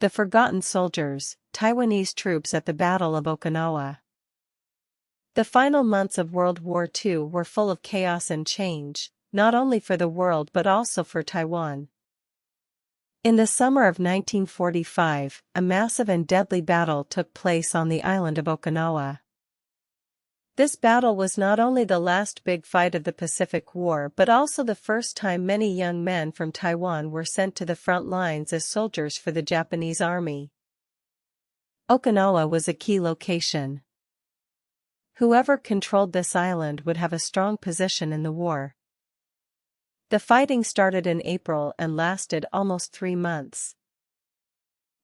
The Forgotten Soldiers, Taiwanese Troops at the Battle of Okinawa. The final months of World War II were full of chaos and change, not only for the world but also for Taiwan. In the summer of 1945, a massive and deadly battle took place on the island of Okinawa. This battle was not only the last big fight of the Pacific War but also the first time many young men from Taiwan were sent to the front lines as soldiers for the Japanese army. Okinawa was a key location. Whoever controlled this island would have a strong position in the war. The fighting started in April and lasted almost 3 months.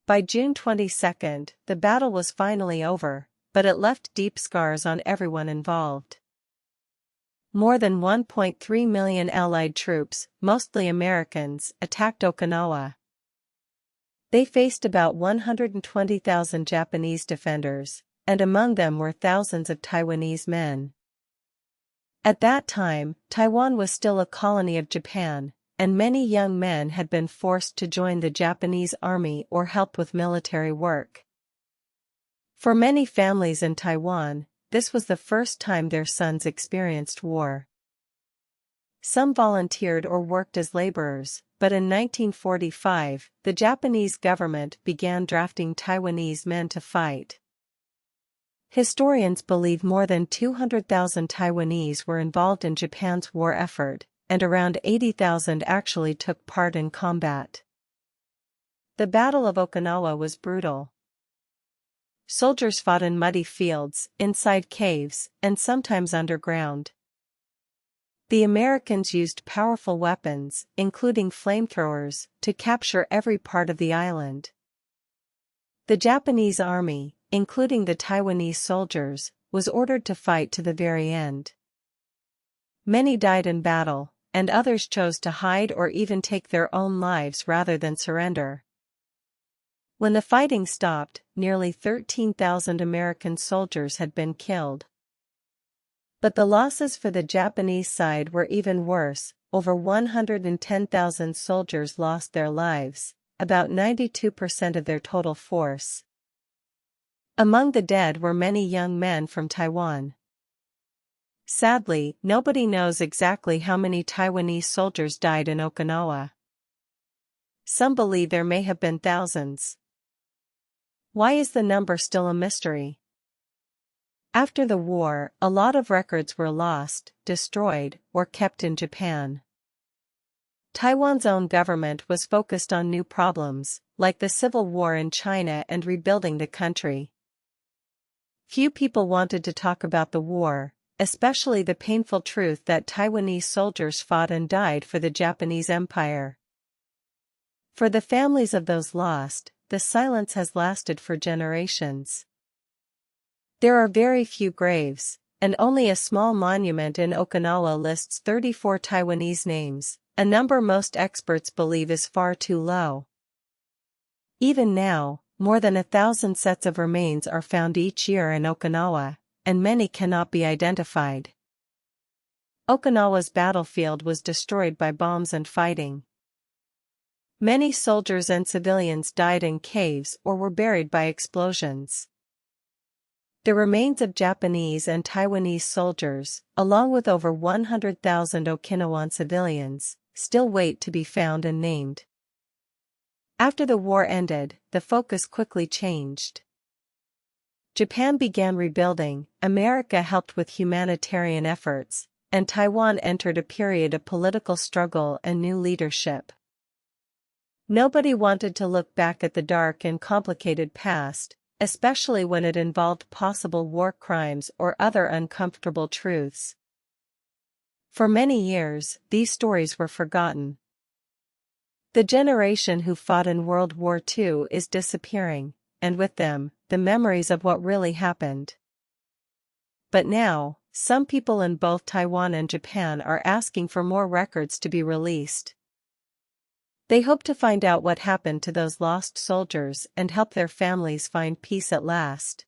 By June 22, the battle was finally over, but it left deep scars on everyone involved. More than 1.3 million Allied troops, mostly Americans, attacked Okinawa. They faced about 120,000 Japanese defenders, and among them were thousands of Taiwanese men. At that time, Taiwan was still a colony of Japan, and many young men had been forced to join the Japanese army or help with military work. For many families in Taiwan, this was the first time their sons experienced war. Some volunteered or worked as laborers, but in 1945, the Japanese government began drafting Taiwanese men to fight. Historians believe more than 200,000 Taiwanese were involved in Japan's war effort, and around 80,000 actually took part in combat. The Battle of Okinawa was brutal. Soldiers fought in muddy fields, inside caves, and sometimes underground. The Americans used powerful weapons, including flamethrowers, to capture every part of the island. The Japanese army, including the Taiwanese soldiers, was ordered to fight to the very end. Many died in battle, and others chose to hide or even take their own lives rather than surrender. When the fighting stopped, nearly 13,000 American soldiers had been killed. But the losses for the Japanese side were even worse. Over 110,000 soldiers lost their lives, about 92% of their total force. Among the dead were many young men from Taiwan. Sadly, nobody knows exactly how many Taiwanese soldiers died in Okinawa. Some believe there may have been thousands. Why is the number still a mystery? After the war, a lot of records were lost, destroyed, or kept in Japan. Taiwan's own government was focused on new problems, like the civil war in China and rebuilding the country. Few people wanted to talk about the war, especially the painful truth that Taiwanese soldiers fought and died for the Japanese Empire. For the families of those lost, the silence has lasted for generations. There are very few graves, and only a small monument in Okinawa lists 34 Taiwanese names, a number most experts believe is far too low. Even now, more than 1,000 sets of remains are found each year in Okinawa, and many cannot be identified. Okinawa's battlefield was destroyed by bombs and fighting. Many soldiers and civilians died in caves or were buried by explosions. The remains of Japanese and Taiwanese soldiers, along with over 100,000 Okinawan civilians, still wait to be found and named. After the war ended, the focus quickly changed. Japan began rebuilding, America helped with humanitarian efforts, and Taiwan entered a period of political struggle and new leadership. Nobody wanted to look back at the dark and complicated past, especially when it involved possible war crimes or other uncomfortable truths. For many years, these stories were forgotten. The generation who fought in World War II is disappearing, and with them, the memories of what really happened. But now, some people in both Taiwan and Japan are asking for more records to be released. They hope to find out what happened to those lost soldiers and help their families find peace at last.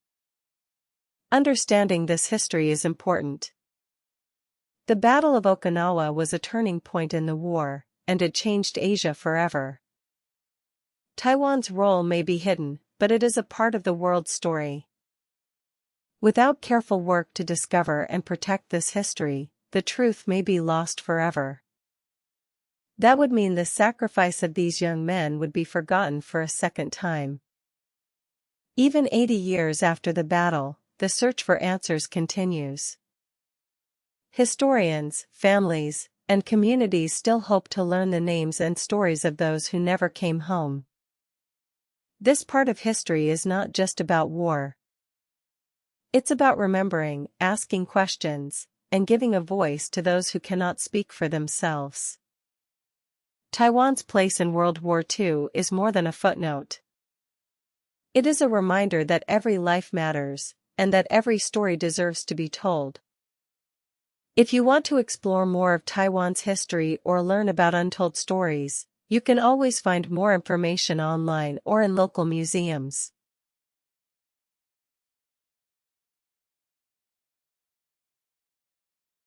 Understanding this history is important. The Battle of Okinawa was a turning point in the war, and it changed Asia forever. Taiwan's role may be hidden, but it is a part of the world's story. Without careful work to discover and protect this history, the truth may be lost forever. That would mean the sacrifice of these young men would be forgotten for a second time. Even 80 years after the battle, the search for answers continues. Historians, families, and communities still hope to learn the names and stories of those who never came home. This part of history is not just about war. It's about remembering, asking questions, and giving a voice to those who cannot speak for themselves. Taiwan's place in World War II is more than a footnote. It is a reminder that every life matters, and that every story deserves to be told. If you want to explore more of Taiwan's history or learn about untold stories, you can always find more information online or in local museums.